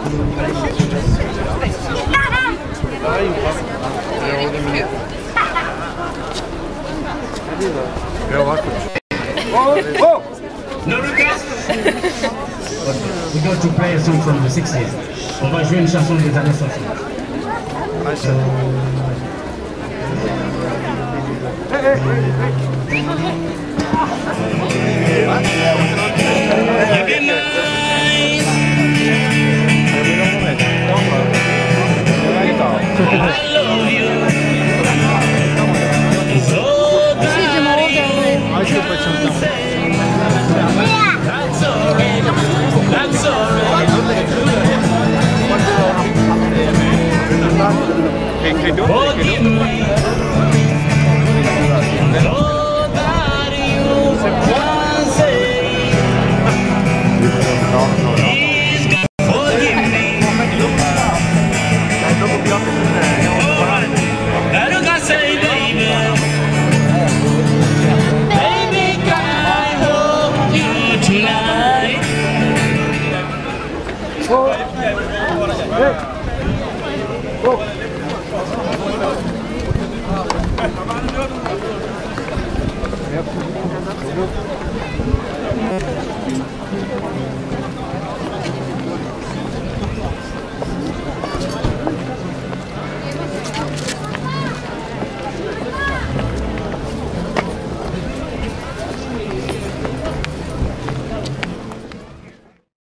We got to play a song from the 60s. On va jouer une chanson des années 60. Yep.